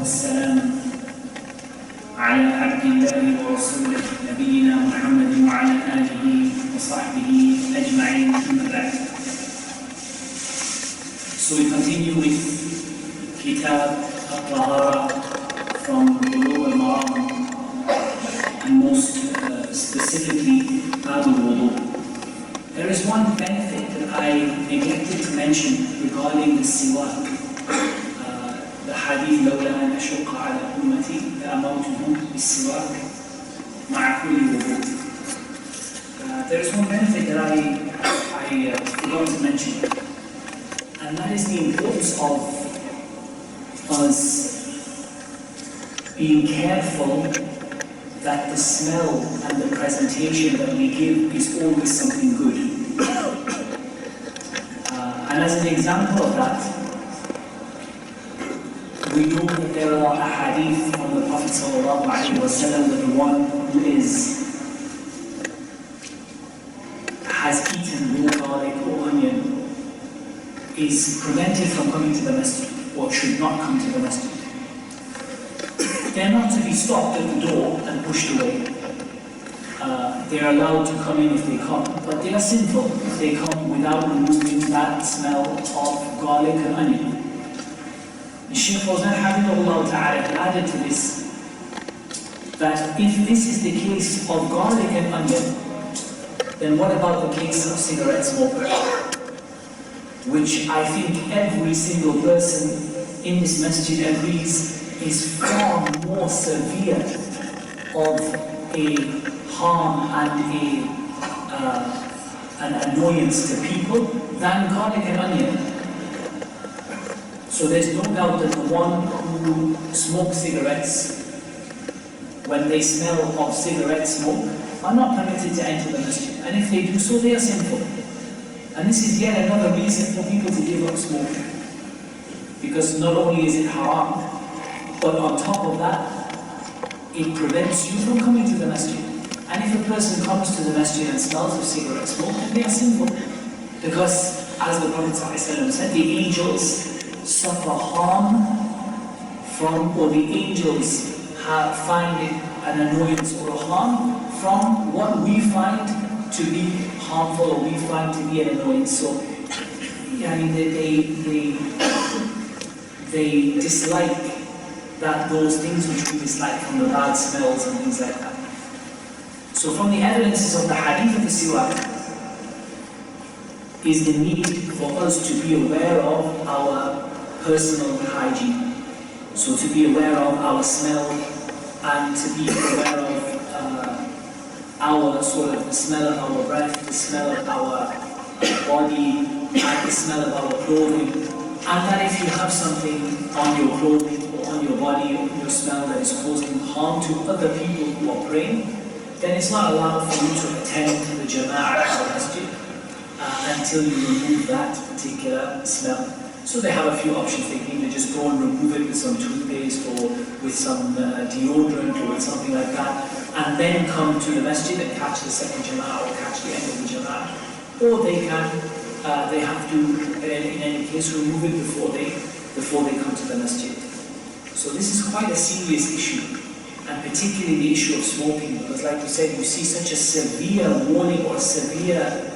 والسلام على عبد الله ورسوله نبينا محمد وعلى آله وصحبه أجمعين أما بعد. So we continue with Kitab al-Tahara from Bulugh Maram, and most specifically Wudu. There is one benefit that I neglected to mention regarding the siwak. The hadith لولا أن أشق على أمتي لأمرتهم بالسواك مع كل وضوء. There is one benefit that I forgot to mention, and that is the importance of us being careful that the smell and the presentation that we give is always something good. And as an example of that, we know that there are a hadith from the Prophet ﷺ that the one who has eaten raw garlic or onion is prevented from coming to the masjid, or should not come to the masjid. They're not to be stopped at the door and pushed away. They're allowed to come in if they come, but they are sinful if they come without removing that smell of garlic and onion. The Shaykh Fawzan Hafidhahullah Ta'ala added to this that if this is the case of garlic and onion, then what about the case of cigarette smoker? Which I think every single person in this masjid agrees is far more severe of a harm and an annoyance to people than garlic and onion. So there's no doubt that the one who smokes cigarettes, when they smell of cigarette smoke, are not permitted to enter the masjid. And if they do so, they are sinful. And this is yet another reason for people to give up smoking. Because not only is it haram, but on top of that, it prevents you from coming to the masjid. And if a person comes to the masjid and smells of cigarette smoke, then they are sinful. Because, as the Prophet ﷺ said, the angels suffer harm from, or the angels find it an annoyance or a harm from what we find to be harmful or we find to be an annoyance. So, they dislike those things which we dislike, from the bad smells and things like that. So from the evidences of the hadith of the siwak is the need for us to be aware of our personal hygiene. So to be aware of our smell and to be aware of our sort of the smell of our breath, the smell of our body, and the smell of our clothing. And that if you have something on your clothing or on your body or your smell that is causing harm to other people who are praying, then it's not allowed for you to attend to the jama'ah or masjid until you remove that particular smell. So they have a few options. They can either just go and remove it with some toothpaste or with some deodorant or with something like that, and then come to the masjid and catch the second jama'ah or catch the end of the jama'ah. Or they have to, in any case, remove it before they come to the masjid. So this is quite a serious issue, and particularly the issue of smoking, because like you said, you see such a severe warning or severe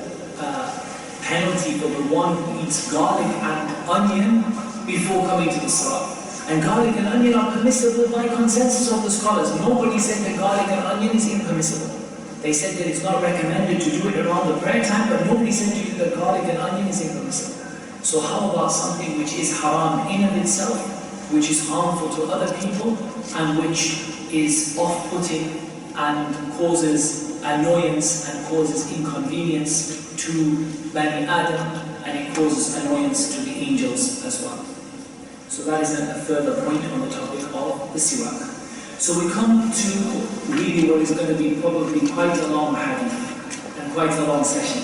penalty for the one who eats garlic and onion before coming to the salah. And garlic and onion are permissible by consensus of the scholars. Nobody said that garlic and onion is impermissible. They said that it's not recommended to do it around the prayer time, but nobody said to you that garlic and onion is impermissible. So how about something which is haram in of itself, which is harmful to other people, and which is off-putting and causes annoyance and causes inconvenience to Bani Adam, and it causes annoyance to the angels as well. So that is a further point on the topic of the siwak. So we come to really what is going to be probably quite a long hadith and quite a long session.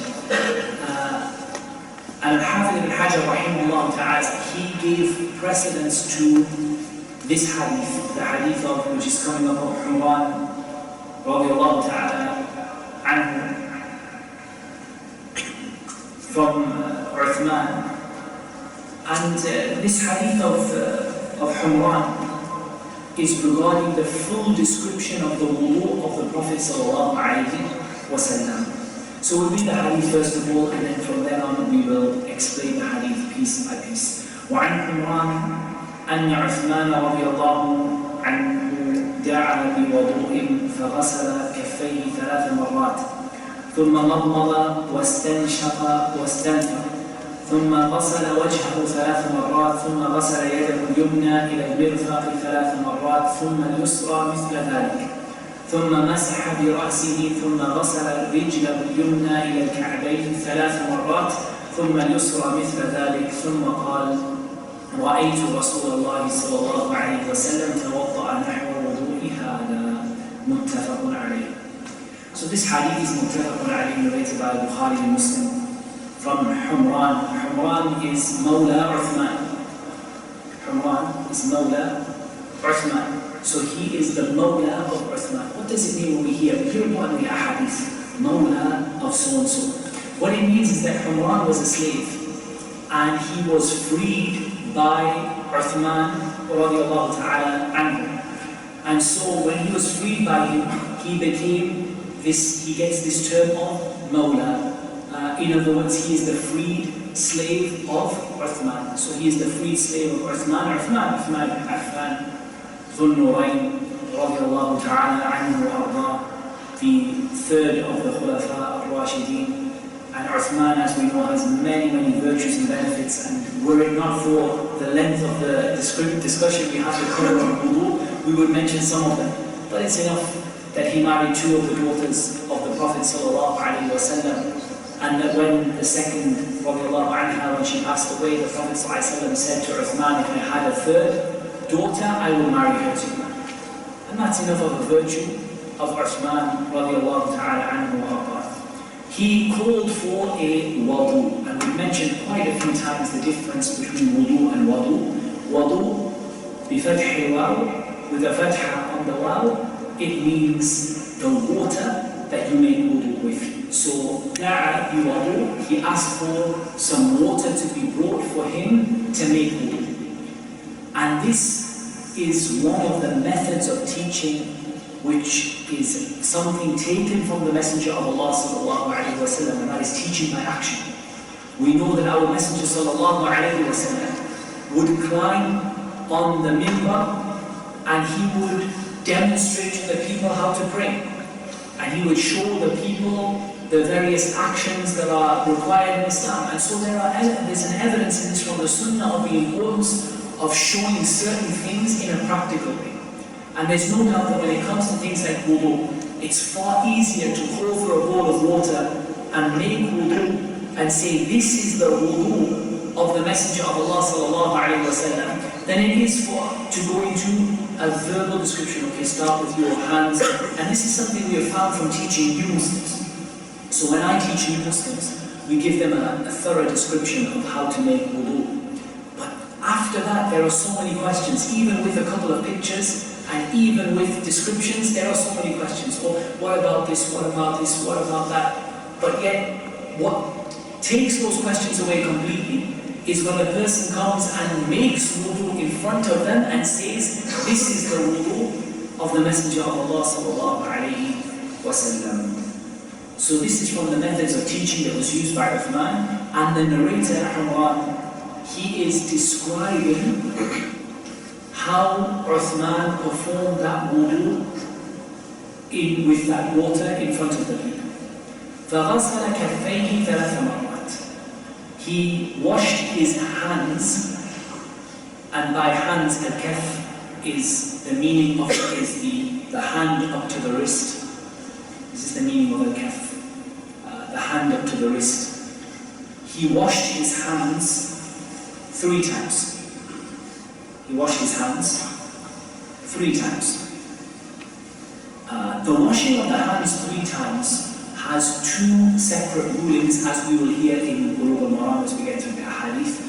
And Al-Hafidh ibn Hajar rahimahullah ta'ala, he gave precedence to this hadith, the hadith of which is coming up of Humran radiallahu ta'ala anhu, from Uthman. And this hadith of Humran is regarding the full description of the wudu of the Prophet sallallahu alaihi wasallam. So we'll read the hadith first of all, and then from then on we will explain the hadith piece by piece. وعن حمران أن عثمان رضي الله عنه دعا بوضوء فغسل كفيه 3 مرات ثم مضمض واستنشق واستنثر ثم غسل وجهه 3 مرات ثم غسل يده اليمنى إلى المرفق 3 مرات ثم اليسرى مثل ذلك ثم مسح برأسه ثم غسل رجله اليمنى إلى الكعبين 3 مرات ثم اليسرى مثل ذلك ثم قال رأيت رسول الله صلى الله عليه وسلم توضأ نحو وضوء هذا متفق عليه. So this hadith is متفق عليه narrated by Bukhari and Muslim from Humran. Humran is Mawla Uthman. Humran is Mawla Uthman. So he is the Mawla of Uthman. What does it mean when we hear? We hear about the ahadith, Mawla of so and so. What it means is that Humran was a slave and he was freed by Uthman radiallahu ta'ala anhu. And so when he was freed by him, he gets this term of Mawla. In other words, he is the freed slave of Uthman. So he is the freed slave of Uthman ibn Affan, Dhul Nurayn radiallahu ta'ala anhu wa arda, the third of the Khulafa al-Rashideen. And Uthman, as we know, has many virtues and benefits, and were it not for the length of the discussion we have to cover on Wudu, we would mention some of them. But it's enough that he married 2 of the daughters of the Prophet sallallahu alaihi wasallam, and that when the second, radiallahu anha, when she passed away, the Prophet sallallahu alaihi wasallam said to Uthman, if I had a 3rd daughter, I will marry her to you. And that's enough of a virtue of Uthman radiallahu ta'ala anhu wa arda. He called for a wudu, and we mentioned quite a few times the difference between wudu and wudu. Wudu, bi-fathi waw, with a fatha on the waw, it means the water that you make wudu with. So, da'a bi-wudu, he asked for some water to be brought for him to make wudu. And this is one of the methods of teaching which is something taken from the Messenger of Allah sallallahu alaihi wasallam, and that is teaching by action. We know that our Messenger sallallahu alaihi wasallam would climb on the minbar and he would demonstrate to the people how to pray, and he would show the people the various actions that are required in Islam. And so there's an evidence in this from the Sunnah of the importance of showing certain things in a practical way. And there's no doubt that when it comes to things like wudu, it's far easier to call for a bowl of water and make wudu and say this is the wudu of the Messenger of Allah sallallahu alaihi wasallam than it is to go into a verbal description. Okay, start with your hands. And this is something we have found from teaching new Muslims. So when I teach new Muslims, we give them a thorough description of how to make wudu. But after that, there are so many questions, even with a couple of pictures. And even with descriptions, there are so many questions. Oh, what about this? What about this? What about that? But yet, what takes those questions away completely is when a person comes and makes wudu in front of them and says, this is the wudu of the Messenger of Allah sallallahu alaihi wasallam. So this is from the methods of teaching that was used by Uthman, and the narrator, Humran, he is describing how Uthman performed that wudu with that water in front of the people. فَغَسَلَ كَفَّيْهِ 3 مرات. He washed his hands, and by hands, al-kaff is the meaning of it is the hand up to the wrist. This is the meaning of al-kaff, the hand up to the wrist. He washed his hands 3 times. He washed his hands 3 times. The washing of the hands 3 times has 2 separate rulings, as we will hear in Bulugh and Maram as we get to the Hadith.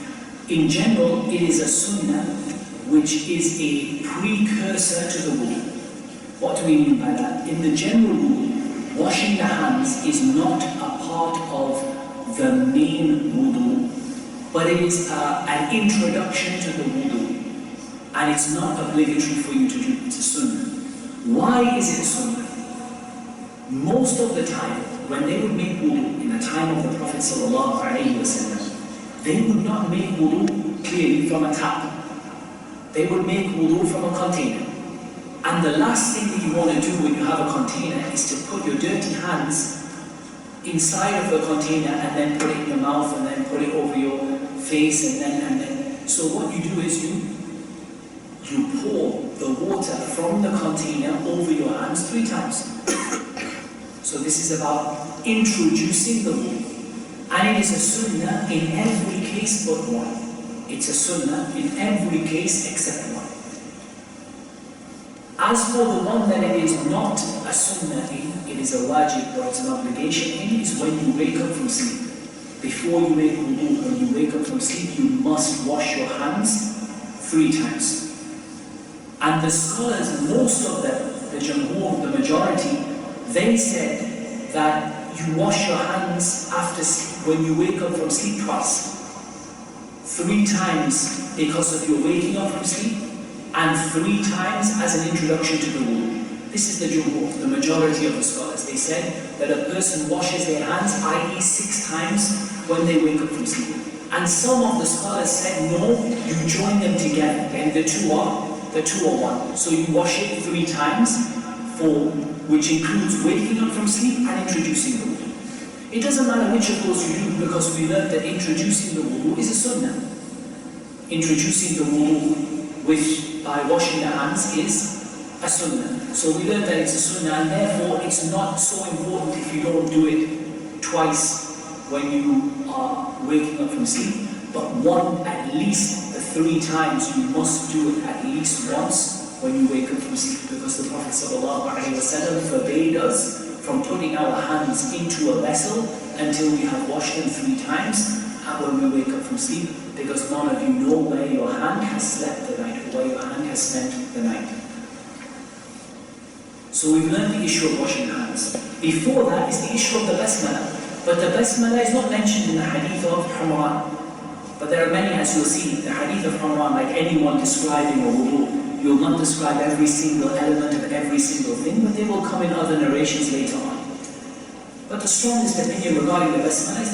In general, it is a sunnah which is a precursor to the wudu. What do we mean by that? In the general rule, washing the hands is not a part of the main wudu, but it is an introduction to the wudu. And it's not obligatory for you to do. it's a sunnah. Why is it a sunnah? Most of the time, when they would make wudu in the time of the Prophet ﷺ, they would not make wudu clearly from a tap. They would make wudu from a container. And the last thing that you want to do when you have a container is to put your dirty hands inside of the container and then put it in your mouth and then put it over your face and then. So what you do is you pour the water from the container over your hands 3 times. So this is about introducing the wudu. And it is a sunnah in every case but one. It's a sunnah in every case except one. As for the one that it is not a sunnah in, it is a wajib or it's an obligation in, is when you wake up from sleep. Before you make wudu, when you wake up from sleep, you must wash your hands 3 times. And the scholars, most of them, the jamhur, the majority, they said that you wash your hands after sleep, when you wake up from sleep twice. 3 times because of your waking up from sleep, and 3 times as an introduction to the wudu. This is the jumhur, the majority of the scholars. They said that a person washes their hands, i.e. 6 times when they wake up from sleep. And some of the scholars said, no, you join them together, and the two are one. So you wash it 3 times, which includes waking up from sleep and introducing the wudu. It doesn't matter which of those you do, because we learned that introducing the wudu is a sunnah. Introducing the wudu by washing the hands is a sunnah. So we learned that it's a sunnah, and therefore it's not so important if you don't do it twice when you are waking up from sleep, but at least the 3 times you must do it at least once when you wake up from sleep, because the Prophet ﷺ forbade us from putting our hands into a vessel until we have washed them 3 times when we wake up from sleep, because none of you know where your hand has slept the night or where your hand has spent the night. So we've learned the issue of washing hands. Before that is the issue of the basmalah. But the basmalah is not mentioned in the hadith of Maram. But there are many, as you'll see, the hadith of Maram, like anyone describing a wudu, you'll not describe every single element of every single thing, but they will come in other narrations later on. But the strongest opinion regarding the basmalah is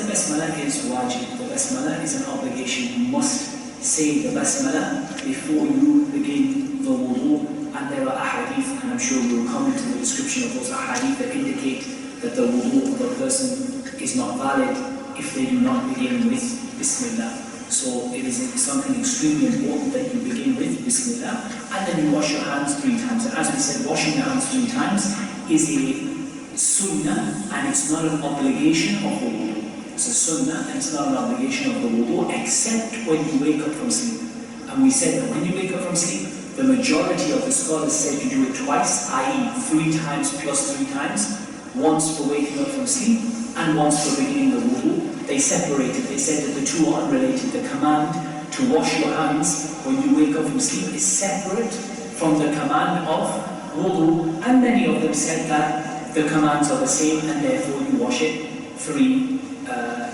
wajib. The basmalah is an obligation. You must say the basmalah before you begin the wudu. And there are ahadith, and I'm sure we'll come into the description of those ahadith that indicate that the wudu of the person is not valid if they do not begin with Bismillah. So it is something extremely important that you begin with Bismillah, and then you wash your hands 3 times. And as we said, washing your hands 3 times is a sunnah, and it's not an obligation of the wudu. It's a sunnah, and it's not an obligation of the wudu, except when you wake up from sleep. And we said that when you wake up from sleep, the majority of the scholars said you do it twice, i.e. 3 times plus 3 times, once for waking up from sleep and once for beginning the wudu. They separated, they said that the two are unrelated. The command to wash your hands when you wake up from sleep is separate from the command of wudu, and many of them said that the commands are the same, and therefore you wash it 3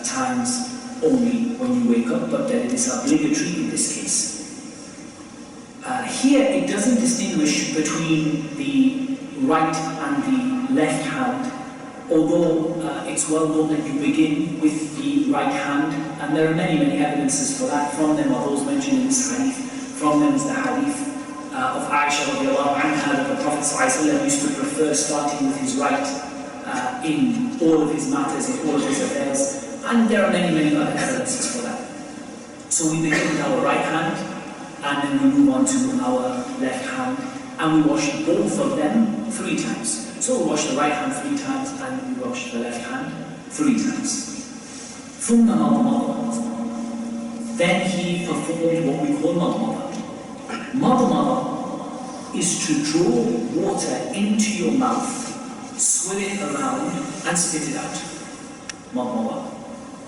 times only when you wake up, but that it is obligatory in this case. Here it doesn't distinguish between the right and the left hand, although it's well known that you begin with the right hand, and there are many evidences for that. From them are those mentioned in this hadith. From them is the hadith of Aisha radiallahu anha, that the Prophet ﷺ used to prefer starting with his right in all of his matters, in all of his affairs, and there are many other evidences for that. So we begin with our right hand, and then we move on to our left hand, and we wash both of them 3 times. So we wash the right hand 3 times, and we wash the left hand 3 times. Then he performed what we call madmada. Madmada is to draw water into your mouth, swirl it around, and spit it out. Madmada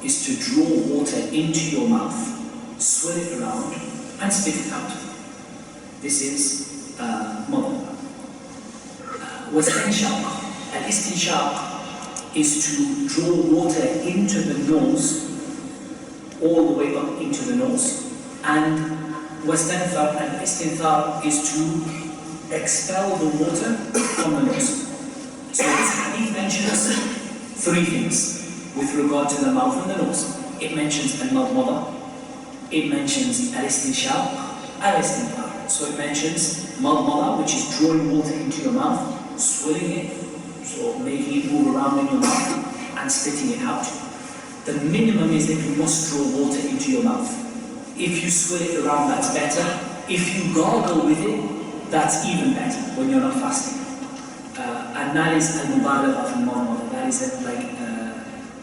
is to draw water into your mouth, swirl it around, and spit it out. This is madmada. Wastinshaq. Al-istinshaq is to draw water into the nose, all the way up into the nose. And wastanthar and istinthar is to expel the water from the nose. So this hadith mentions three things with regard to the mouth and the nose. It mentions al-madmada, it mentions al-istinshaq, al-istinthar. So it mentions madmada, which is drawing water into your mouth, swilling it, so making it move around in your mouth, and spitting it out. The minimum is that you must draw water into your mouth. If you swill it around, that's better. If you gargle with it, that's even better when you're not fasting. And that is al-mubalagha fi al-madmada. That is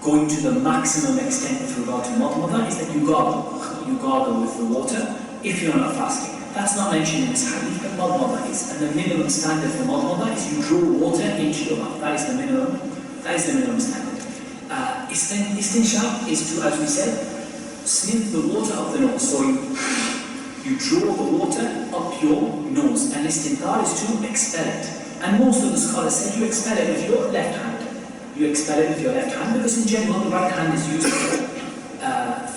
going to the maximum extent with regard to madmada, is that you gargle. You gargle with the water if you're not fasting. That's not mentioned in this hadith, but madmada is. And the minimum standard for madmada is you draw water into your mouth. That is the minimum. That is the minimum standard. Istinshaq is to, as we said, sniff the water up the nose. So you draw the water up your nose, and istinthar is to expel it. And most of the scholars said you expel it with your left hand. You expel it with your left hand because in general the right hand is used for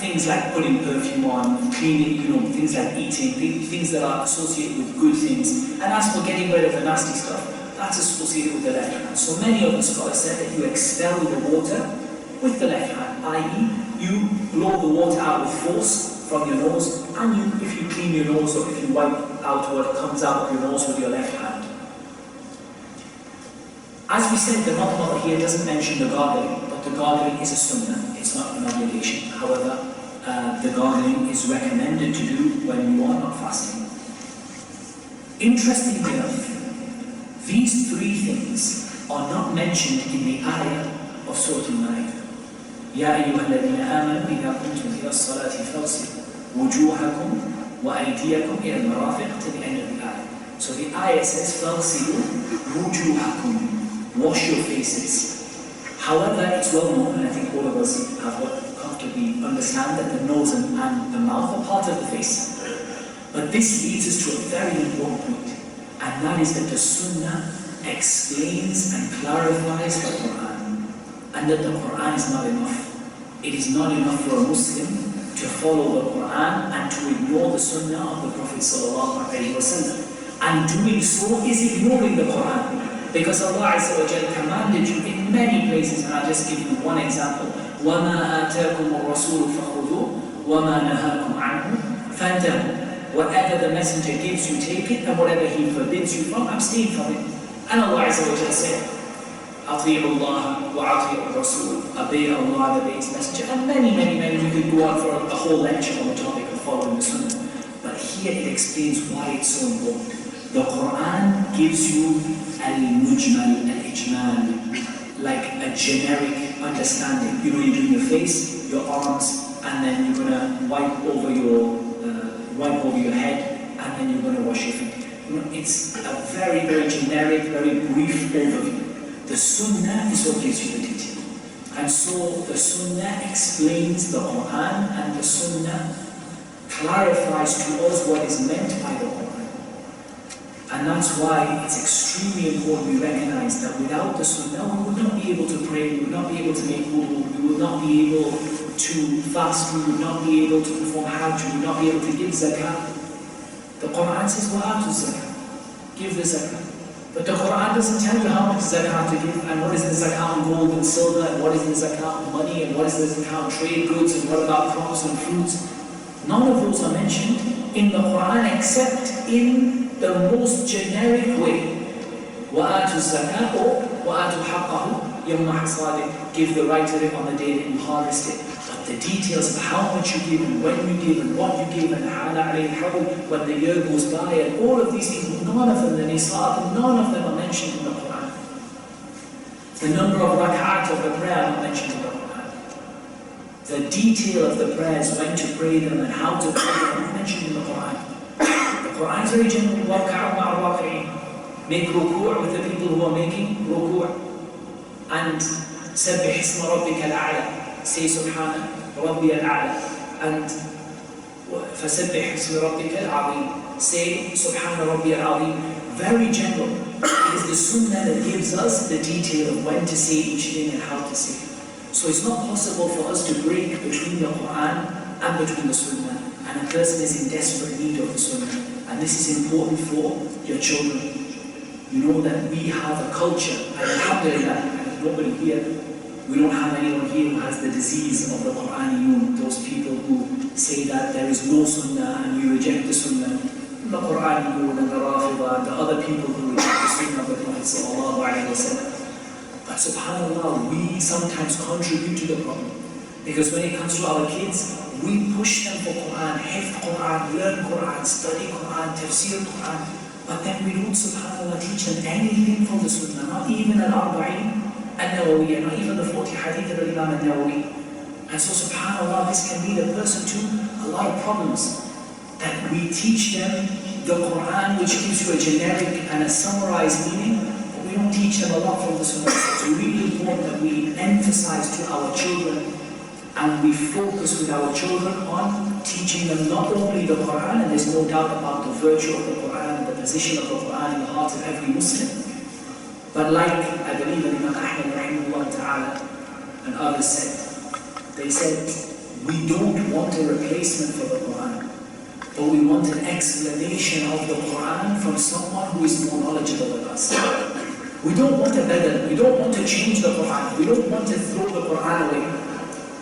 things like putting perfume on, cleaning, things like eating, things that are associated with good things. And as for getting rid of the nasty stuff, that's associated with the left hand. So many of the scholars said that you expel the water with the left hand, i.e. you blow the water out with force from your nose, and if you clean your nose or if you wipe out what comes out of your nose with your left hand. As we said, the madmada here doesn't mention the gargling, but the gargling is a sunnah, it's not an obligation. However, the gargling is recommended to do when you are not fasting. Interestingly enough, these three things are not mentioned in the ayah of Surah Al-Ma'idah. يا أيها الذين آمنوا إذا قمتم إلى الصلاة فاغسلوا وجوهكم وأيديكم إلى المرافق, to the end of the ayah. So the ayah says فاغسلوا وجوهكم, wash your faces. However, it's well known, and I think all of us have comfortably understand that the nose and the mouth are part of the face. But this leads us to a very important point, and that is that the Sunnah explains and clarifies the Quran. And that the Quran is not enough. It is not enough for a Muslim to follow the Quran and to ignore the Sunnah of the Prophet ﷺ. And doing so is ignoring the Quran. Because Allah Azza wa Jalla commanded you in many places, and I'll just give you one example. وَمَا آتَاكُمُ الرَّسُولُ فَخُذُوهُ وَمَا نَهَاكُمْ عَنْهُ فَانْتَهُوا. Whatever the Messenger gives you, take it, and whatever he forbids you from, abstain from it. And Allah Azza wa Jalla said, أطيعوا الله وأطيعوا الرسول, obey Allah and obey His Messenger, and many, we could go on for a whole lecture on the topic of following the Sunnah. But here it explains why it's so important. The Quran gives you al-mujmal, al-ijmal, like a generic understanding. You're doing your face, your arms, and then you're gonna wipe over your head, and then you're gonna wash your feet. It's a very, very generic, very brief overview. The Sunnah is what gives you the detail. And so the Sunnah explains the Quran, and the Sunnah clarifies to us what is meant by the Quran. And that's why it's extremely important we recognize that without the Sunnah we would not be able to pray, we would not be able to make wudu, we would not be able to fast, we would not be able to perform hajj, we would not be able to give zakah. The Quran says, وَآتُوا الزَّكَاةَ, give the zakah. But the Quran doesn't tell you how much zakah to give, and what is the zakah on gold and silver, and what is the zakah on money, and what is the zakah on trade goods, and what about crops and fruits. None of those are mentioned in the Quran except in the most generic way. وَآتُوا الزَّكَاةَ or وَآتُوا حَقَّهُ يَوْمَ حَصَادِهِ, give the right of it on the day that you harvest it. But the details of how much you give, and when you give, and what you give, and when the year goes by, and all of these things, none of them, the nisab, none of them are mentioned in the Quran. The number of rak'at of the prayer are not mentioned in the Quran. The detail of the prayers, when to pray them, and how to pray them, are not mentioned in the Quran. The Quran is very general. وَرْكَعُوا مَعَ الرَّاكِعِينَ, make ruku' with the people who are making ruku'. And سَبِّحِ اسْمَ رَبِّكَ الْأَعْلَى, say Subhana Rabbi al-A'la, and فَسَبِّحْ اسْمِ رَبِّكَ الْعَظِيمِ, say Subhana Rabbi al-Azim. Very general. It is the Sunnah that gives us the detail of when to say each thing and how to say it. So it's not possible for us to break between the Quran and between the Sunnah, and a person is in desperate need of the Sunnah. And this is important for your children. you know that we have a culture, and alhamdulillah, and nobody here, we don't have anyone here who has the disease of the Qur'aniyun, those people who say that there is no sunnah and you reject the sunnah. The Qur'aniyun and the Rafida and the other people who reject the sunnah of the Prophet sallallahu alayhi wa sallam. But subhanAllah, we sometimes contribute to the problem. Because when it comes to our kids, we push them for Qur'an, hifz Qur'an, learn Qur'an, study Qur'an, tafsir Qur'an. But then we don't, subhanAllah, teach them anything from the sunnah, not even al-Arba'in al-Nawawiyya, not even the 40 hadith of Imam al-Nawawi. And so subhanAllah, this can lead a person to a lot of problems. That we teach them the Qur'an, which gives you a generic and a summarized meaning, but we don't teach them a lot from the sunnah. So it's really important that we emphasize to our children and we focus with our children on teaching them not only the Qur'an, and there's no doubt about the virtue of the Qur'an, the position of the Qur'an in the heart of every Muslim. But like I believe Imam Ahmad rahimahullah ta'ala and others said, they said, we don't want a replacement for the Qur'an, but we want an explanation of the Qur'an from someone who is more knowledgeable than us. We don't want a bedel, we don't want to change the Qur'an, we don't want to throw the Qur'an away.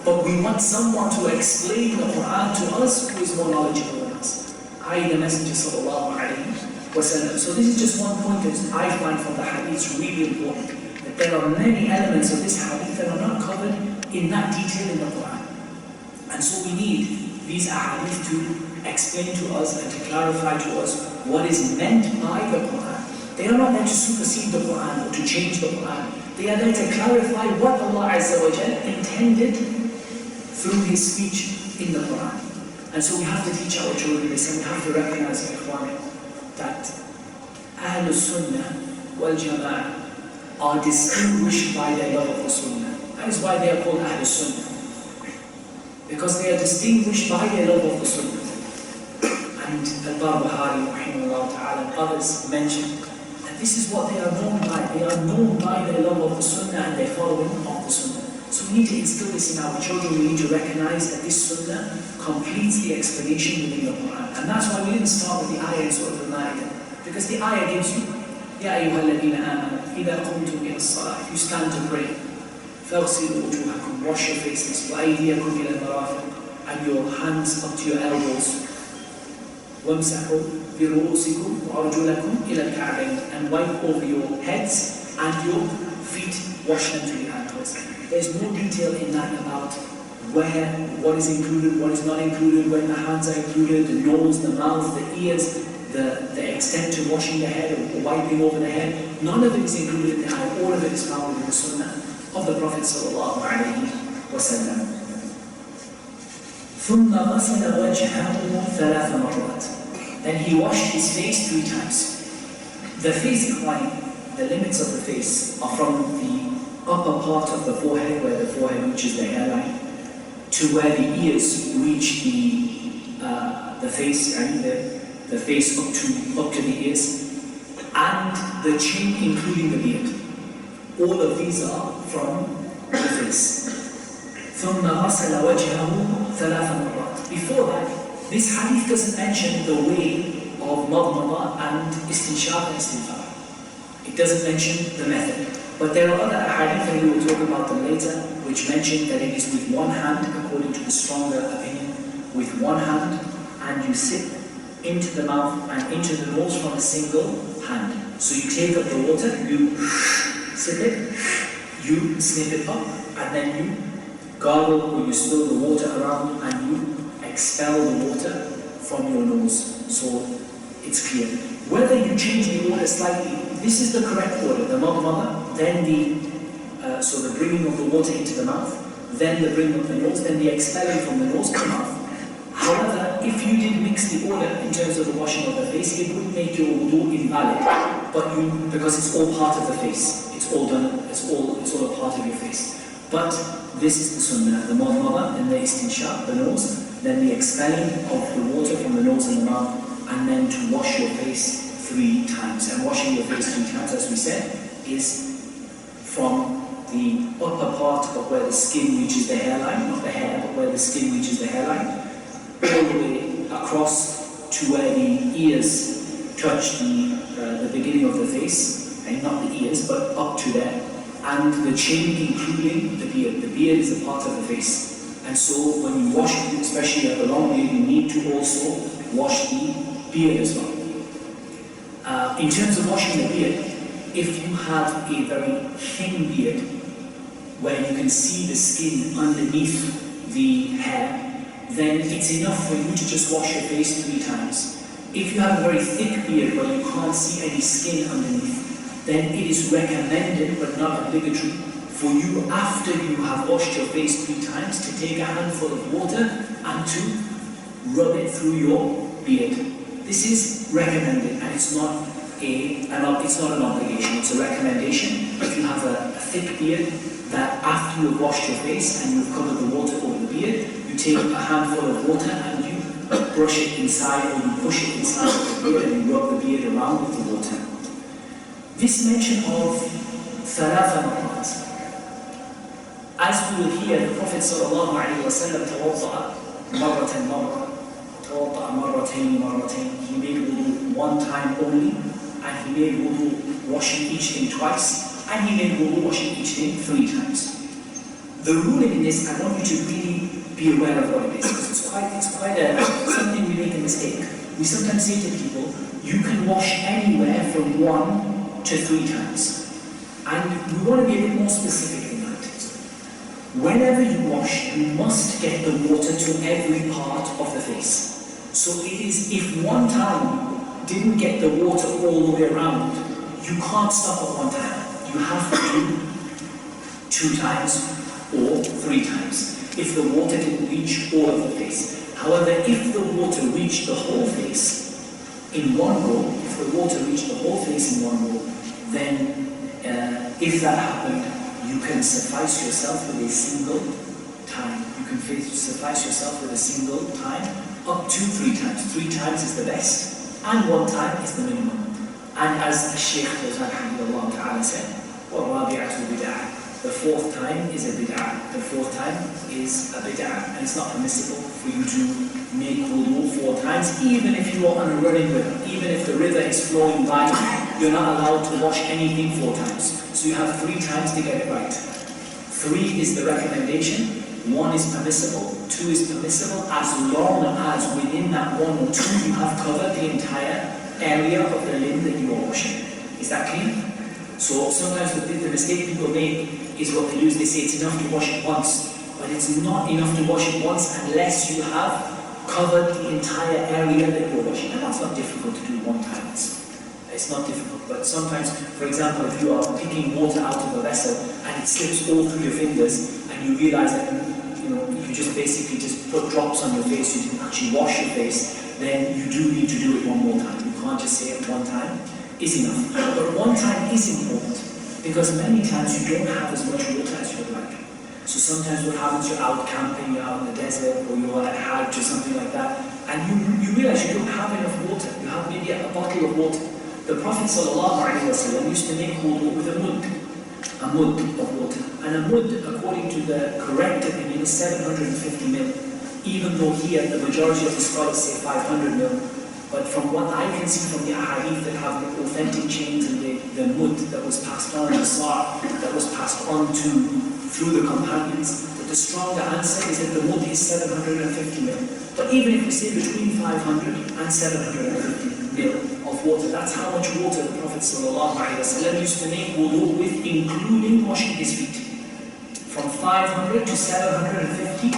But we want someone to explain the Qur'an to us who is more knowledgeable than us. I.e. the Messenger sallallahu alayhi wa sallam. So this is just one point that I find from the hadith really important. That there are many elements of this hadith that are not covered in that detail in the Qur'an. And so we need these hadith to explain to us and to clarify to us what is meant by the Qur'an. They are not there to supersede the Qur'an or to change the Qur'an. They are there to clarify what Allah Azza wa Jal intended through His speech in the Qur'an. And so we have to teach our children this, and we have to recognize that Ahlul Sunnah wal Jama'ah are distinguished by their love of the Sunnah. That is why they are called Ahlul Sunnah. Because they are distinguished by their love of the Sunnah. And Al-Barbahari rahimahullah ta'ala and others mentioned that this is what they are known by. They are known by their love of the Sunnah and their following of the Sunnah. So we need to instill this in our children. We need to recognize that this Sunnah completes the explanation within the Qur'an. And that's why we didn't start with the ayah in Surah Al-Ma'idah. Because the ayah gives you, Ya ayyuha alladhina amanu, idha qumtum ila as-salah, if you stand to pray, فَاغْسِلُوا وُجُوهَكُمْ, wash your faces, وَأَيْدِيَكُمْ إِلَى الْمَرَافِقِ, and your hands up to your elbows, وَامْسَحُوا بِرُؤُوسِكُمْ وَأَرْجُلَكُمْ إِلَى الْكَعْبَيْنِ, and wipe over your heads and your feet, wash them to your ankles. There's no detail in that about where, what is included, what is not included, when the hands are included, the nose, the mouth, the ears, the extent to washing the head or wiping over the head. None of it is included in the ayah. All of it is found in the Sunnah of the Prophet sallallahu alayhi wa sallam. ثُمَّ غَسَلَ وَجْهَهُ ثَلَاثَ مَرَّاتٍ. Then he washed his face 3 times. The face line, the limits of the face are from the upper part of the forehead, where the forehead reaches the hairline, to where the ears reach the face, and the face up to the ears, and the chin, including the beard. All of these are from the face. ثُمَّ غَسَلَ وَجْهَهُ ثَلَاثَ مَرَّاتٍ. Before that, this hadith doesn't mention the way of madmada and istinshaq and istinfar. It doesn't mention the method. But there are other hadith, and we will talk about them later, which mention that it is with one hand, according to the stronger opinion, with one hand, and you sip into the mouth and into the nose from a single hand. So you take up the water, you sip it, you snip it up, and then you gargle or you spill the water around and you expel the water from your nose. So it's clear. Whether you change the order slightly, this is the correct order. The madmada, then so the bringing of the water into the mouth, then the bringing of the nose, then the expelling from the nose to the mouth. However, if you did mix the order in terms of the washing of the face, it would make your wudu invalid. But because it's all part of the face, it's all done, it's all a part of your face. But this is the sunnah, the madmada, then the istinshaq, the nose, then the expelling of the water from the nose and the mouth, and then to wash your face 3 times. And washing your face 3 times, as we said, is from the upper part of where the skin reaches the hairline, not the hair, but where the skin reaches the hairline, all the way across to where the ears touch the the beginning of the face, and not the ears, but up to there, and the chin including the beard. The beard is a part of the face. And so when you wash it, especially at the long beard, you need to also wash the beard as well. In terms of washing the beard, if you have a very thin beard, where you can see the skin underneath the hair, then it's enough for you to just wash your face 3 times. If you have a very thick beard where you can't see any skin underneath, then it is recommended, but not obligatory, for you, after you have washed your face 3 times, to take a handful of water and to rub it through your beard. This is recommended, and it's not an obligation, it's a recommendation. If you have a thick beard, that after you've washed your face and you've covered the water over the beard, you take a handful of water and you brush it inside, or you push it inside of the beard and you rub the beard around with the water. This mention of ثلاث مرات, as we will hear, the Prophet sallallahu alaihi wasallam توضأ مرة مرة, توضأ مرتين مرتين. He made wudu 1 time only, and he made wudu washing each thing twice, and he made wudu washing each thing 3 times. The ruling in this, I want you to really be aware of what it is, because it's quite something we make a mistake. We sometimes say to people, you can wash anywhere from 1 to 3 times. And we want to be a bit more specific in that. Whenever you wash, you must get the water to every part of the face. So it is, if 1 time didn't get the water all the way around, you can't stop at 1 time. You have to do 2 times or 3 times if the water didn't reach all of the face. However, if the water reached the whole face in 1 go, if the water reached the whole face in 1 go, then if that happened, you can suffice yourself with a single time. You can suffice yourself with a single time up to 3 times. 3 times is the best, and 1 time is the minimum. And as Shaykh Fawzan Ta'ala said, وَالرَّابِعَةُ بِدْعَةٌ, the 4th time is a bid'ah. The 4th time is a bid'ah, and it's not permissible for you to make wudu 4 times, even if you are on a running river. Even if the river is flowing by, you're not allowed to wash anything 4 times. So you have 3 times to get it right. 3 is the recommendation, 1 is permissible, 2 is permissible, as long as within that 1 or 2 you have covered the entire area of the limb that you are washing. Is that clear? So sometimes the mistake people make is what they use. They say it's enough to wash it once, but it's not enough to wash it once unless you have covered the entire area that you're washing. And that's not difficult to do 1 time. It's not difficult, but sometimes, for example, if you are picking water out of a vessel and it slips all through your fingers, and you realize that you just basically just put drops on your face, you didn't actually wash your face, then you do need to do it 1 more time. You can't just say it 1 time is enough. But 1 time is important, because many times you don't have as much water as you would like. So sometimes what happens, you're out camping, you're out in the desert, or you're at Hajj or something like that, and you realize you don't have enough water. You have maybe a bottle of water. The Prophet ﷺ used to make wudu with a mud of water. And a mud, according to the correct opinion, is 750 mil. Even though here the majority of the scholars say 500 mil. But from what I can see from the Hadith that have the authentic chains and the mud that was passed on, the sar that was passed on through the companions, that the stronger answer is that the mud is 750 mil. But even if we say between 500 and 750 mil of water, that's how much water the Prophet ﷺ used to make wudu with, including washing his feet. From 500 to 750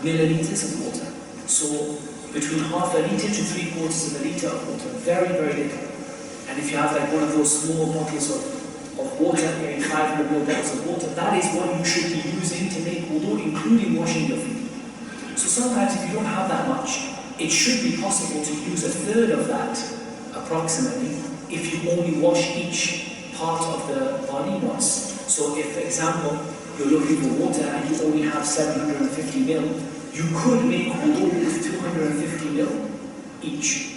milliliters of water. So between half a litre to 3/4 of a litre of water. Very, very little. And if you have like one of those small bottles of water, maybe 500 ml bottles of water, that is what you should be using to make wudu, including washing your feet. So sometimes if you don't have that much, it should be possible to use 1/3 of that, approximately, if you only wash each part of the body once. So if, for example, you're looking for water and you only have 750 ml, you could make wudu with 250 ml each.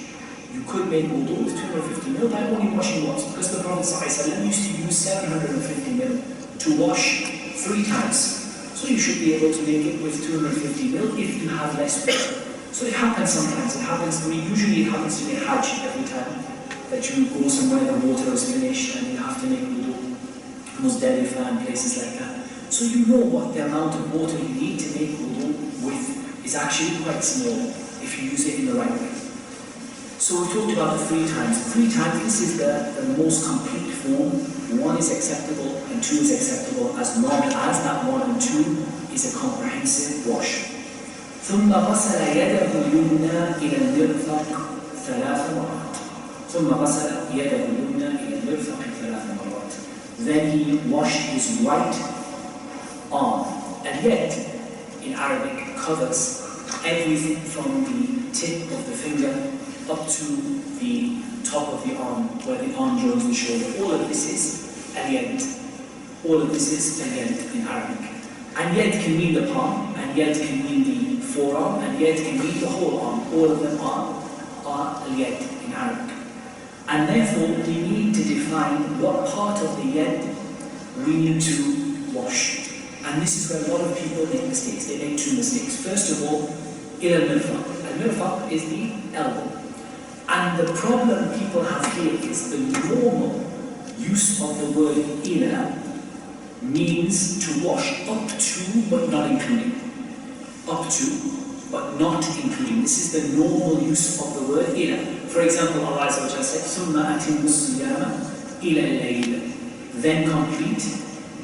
You could make wudu with 250 ml by only washing once, because the Prophet ﷺ used to use 750 ml to wash 3 times. So you should be able to make it with 250 ml if you have less water. So it happens sometimes. It happens to me. Usually it happens to me Hajj every time. that you go somewhere, the water is finished, and you have to make wudu, Muzdalifah and places like that. So you know what the amount of water you need to make wudu with is actually quite small if you use it in the right way. So we talked about the 3 times. 3 times, this is the most complete form. 1 is acceptable and 2 is acceptable as long as that 1 and 2 is a comprehensive wash. ثم غسل يده اليمنى إلى المرفق 3 مرات. ثم غسل يده اليمنى إلى المرفق 3 مرات. Then he washed his right arm. And yet, in Arabic, covers everything from the tip of the finger up to the top of the arm, where the arm joins the shoulder. All of this is al-yad. All of this is al-yad in Arabic. And yad can mean the palm, and yad can mean the forearm, and yad can mean the whole arm. All of them are al-yad in Arabic. And therefore, we need to define what part of the yad we need to wash. And this is where a lot of people make mistakes. They make 2 mistakes. First of all, ila al-mirfaq. Al-mirfaq is the elbow. And the problem people have here is the normal use of the word ila means to wash up to but not including. Up to but not including. This is the normal use of the word ila. For example, Allah Azza wa Jalla said, ثُمَّ أَتِمُّ الصِّيَامَ إِلَى اللَّيْلِ. Then complete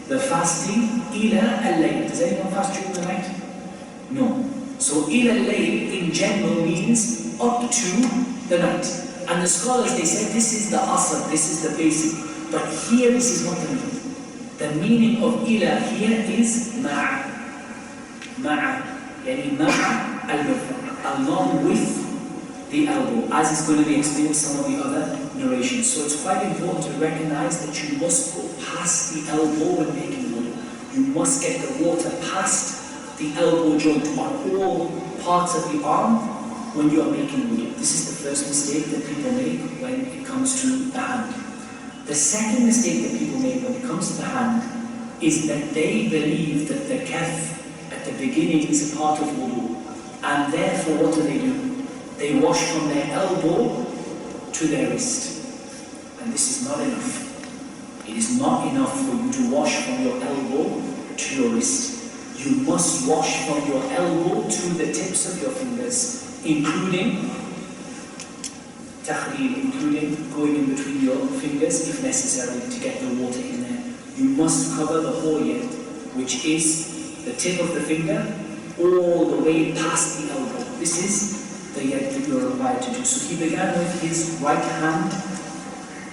the fasting ila al-layl. Does anyone fast during the night? No. So ila al-layl in general means up to the night. And the scholars, they said this is the asr, this is the basic. But here this is not the meaning. The meaning of ila here is ma'a. Ma'a. Yani ma'a al-mirfaq. Along with the elbow, as is going to be explained in some of the other narrations. So it's quite important to recognize that you must go past the elbow when making wudu. You must get the water past the elbow joint on all parts of the arm when you are making wudu. This is the first mistake that people make when it comes to the hand. The second mistake that people make when it comes to the hand is that they believe that the kaf at the beginning is a part of wudu. And therefore, what do? They wash from their elbow to their wrist. And this is not enough. It is not enough for you to wash from your elbow to your wrist. You must wash from your elbow to the tips of your fingers, including tahrir, including going in between your fingers if necessary to get the water in there. You must cover the whole yad, which is the tip of the finger all the way past the elbow. This is the yad that you're required to do. So he began with his right hand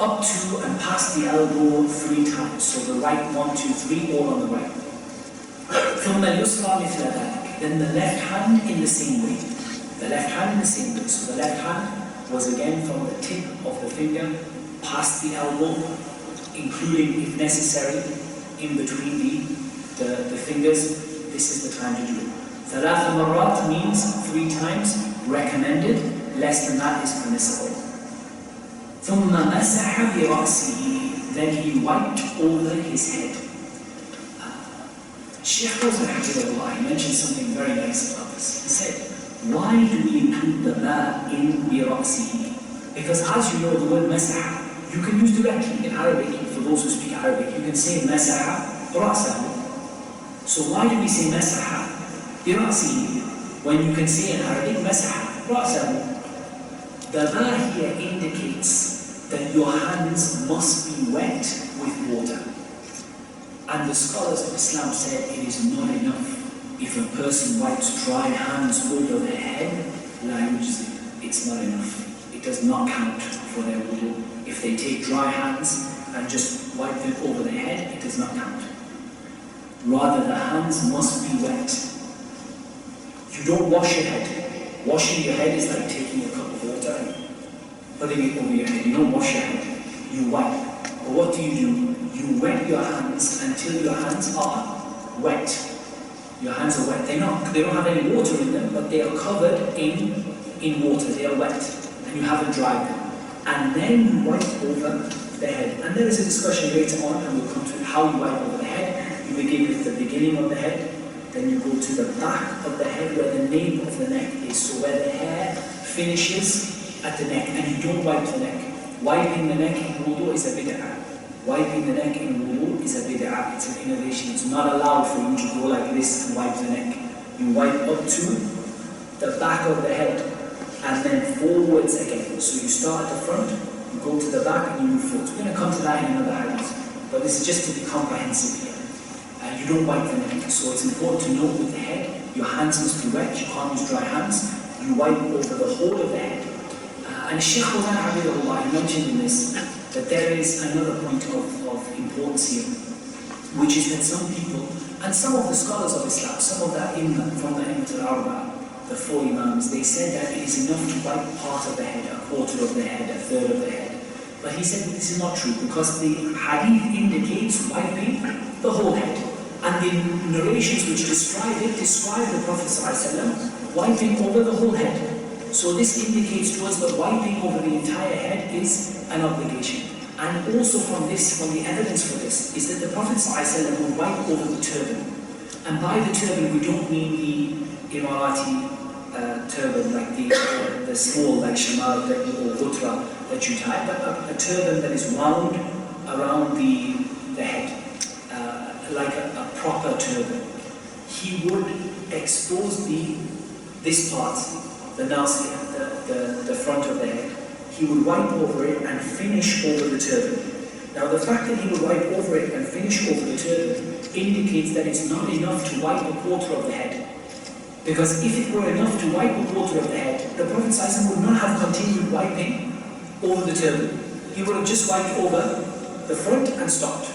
up to and past the elbow 3 times. So the right 1, 2, 3, all on the right. Then the left hand in the same way. The left hand in the same way. So the left hand was again from the tip of the finger past the elbow, including, if necessary, in between the fingers. This is the time to do it. 3 marat means 3 times, recommended. Less than that is permissible. ثم مسح برأسه. Then he wiped over his head. Shaykh Rahimahullah, he mentioned something very nice about this. He said, why do we include the ma in bira'sihi? Because as you know, the word masaha, you can use directly in Arabic. For those who speak Arabic, you can say masaha ra'sahu. So why do we say masaha bira'sihi when you can say in Arabic masaha ra'sahu? The ma here indicates that your hands must be wet with water. And the scholars of Islam said it is not enough if a person wipes dry hands over their head, it's not enough. It does not count for their wudu. If they take dry hands and just wipe them over their head, it does not count. Rather, the hands must be wet. You don't wash your head. Washing your head is like taking a cup of water and putting it over your head. You don't wash your head. You wipe. But what do? You wet your hands until your hands are wet. Your hands are wet. They don't have any water in them, but they are covered in water. They are wet, and you haven't dried them. And then you wipe over the head. And there is a discussion later on, and we'll come to how you wipe over the head. You begin with the beginning of the head, then you go to the back of the head where the nape of the neck is. So where the hair finishes at the neck, and you don't wipe the neck. Wiping the neck in wudu is a bid'ah. Wiping the neck in wudu is a bid'ah. It's an innovation. It's not allowed for you to go like this and wipe the neck. You wipe up to the back of the head and then forwards again. So you start at the front, you go to the back and you move forwards. We're going to come to that in another hadith, but this is just to be comprehensive here. You don't wipe the neck. So it's important to note with the head, your hands must be wet. You can't use dry hands. You wipe over the whole of the head. And Shaykh Hussain Habibullah, he mentioned in this that there is another point of importance here, which is that some people, and some of the scholars of Islam, some of that from the Imam al-Arba, the 4 Imams, they said that it is enough to wipe part of the head, a quarter of the head, a third of the head. But he said this is not true, because the hadith indicates wiping the whole head. And the narrations which describe the Prophet ﷺ wiping over the whole head. So this indicates to us that wiping over the entire head is an obligation. And also from the evidence for this, is that the Prophet ﷺ would wipe over the turban. And by the turban, we don't mean the Emirati turban, like the small, like shamar or utra that you tie, but a turban that is wound around the head, like a proper turban. He would expose this part, the nasir, the front of the head. He would wipe over it and finish over the turban. Now the fact that he would wipe over it and finish over the turban indicates that it's not enough to wipe a quarter of the head. Because if it were enough to wipe a quarter of the head, the Prophet ﷺ would not have continued wiping over the turban. He would have just wiped over the front and stopped.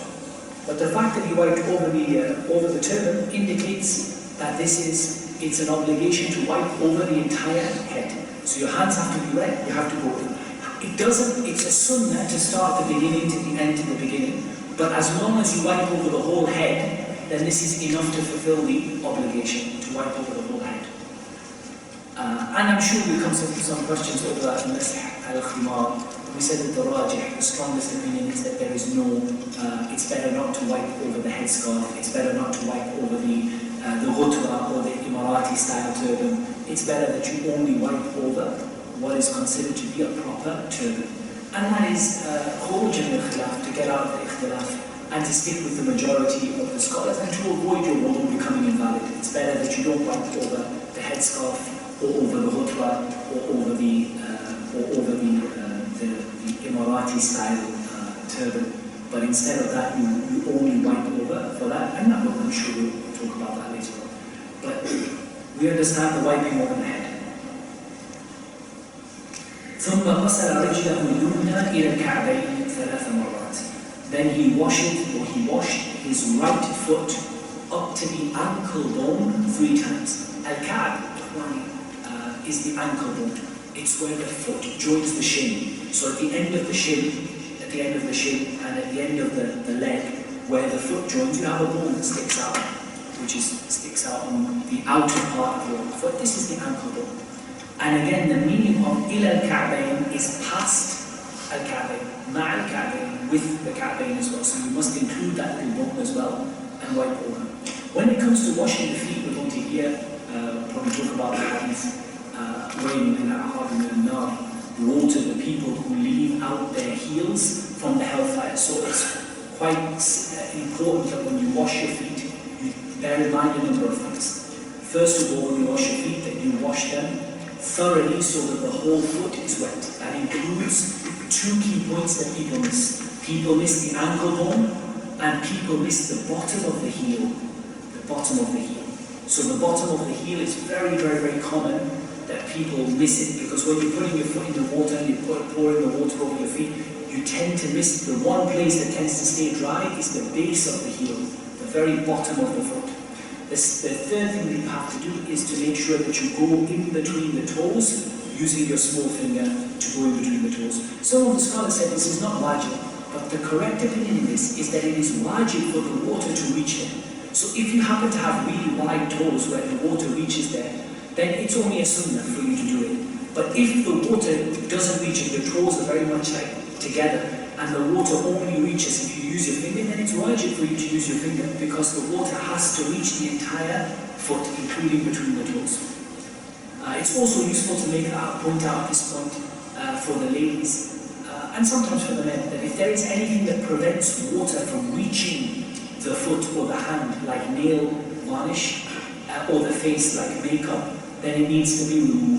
But the fact that he wiped over the turban indicates that it's an obligation to wipe over the entire head. So your hands have to be wet, you have to go in. It's a sunnah to start the beginning to the end to the beginning. But as long as you wipe over the whole head, then this is enough to fulfill the obligation, to wipe over the whole head. And I'm sure we'll come to some questions over that in al-khimar. We said that the rajih, the strongest opinion is that there is no, it's better not to wipe over the headscarf, it's better not to wipe over the ghutwa or the Emirati style turban. It's better that you only wipe over what is considered to be a proper turban. And that is khuruj al-khilaf, to get out of the ikhtilaf and to stick with the majority of the scholars and to avoid your wudu becoming invalid. It's better that you don't wipe over the headscarf or over the ghutwa or over the Emirati style turban, but instead of that you only wipe over for that, and that I'm sure we'll talk about that later on. But we understand the wiping over the head. ثم غسل رجله اليمنى إلى الكعبين 3 مرات. Then he washed his right foot up to the ankle bone 3 times. Al-Ka'b is the ankle bone. It's where the foot joins the shin. So at the end of the shin, and at the end of the leg, where the foot joins, you have a bone that sticks out, sticks out on the outer part of your foot. This is the ankle bone. And again, the meaning of ila al-ka'bayn is past al-ka'bayn, ma' al-ka'bayn, with the ka'bayn as well. So you must include that little bone as well and wipe over. When it comes to washing the feet, we're going to hear, probably talk about the hadith, water the people who leave out their heels from the hellfire. So it's quite important that when you wash your feet, you bear in mind a number of things. First of all, when you wash your feet, that you wash them thoroughly so that the whole foot is wet. That includes 2 key points that people miss. People miss the ankle bone, and people miss the bottom of the heel. The bottom of the heel. So the bottom of the heel is very, very, very common that people miss it, because when you're putting your foot in the water and you're pouring the water over your feet, you tend to miss the one place that tends to stay dry is the base of the heel, the very bottom of the foot. The third thing that you have to do is to make sure that you go in between the toes, using your small finger to go in between the toes. Some of the scholars said this is not wajib, but the correct opinion in this is that it is wajib for the water to reach there. So if you happen to have really wide toes where the water reaches there, then it's only a sunnah for you to do it. But if the water doesn't reach and your toes are very much like together, and the water only reaches if you use your finger, then it's wajib for you to use your finger, because the water has to reach the entire foot, including between the toes. It's also useful to point out at this point for the ladies, and sometimes for the men, that if there is anything that prevents water from reaching the foot or the hand, like nail varnish, or the face, like makeup, then it needs to be removed.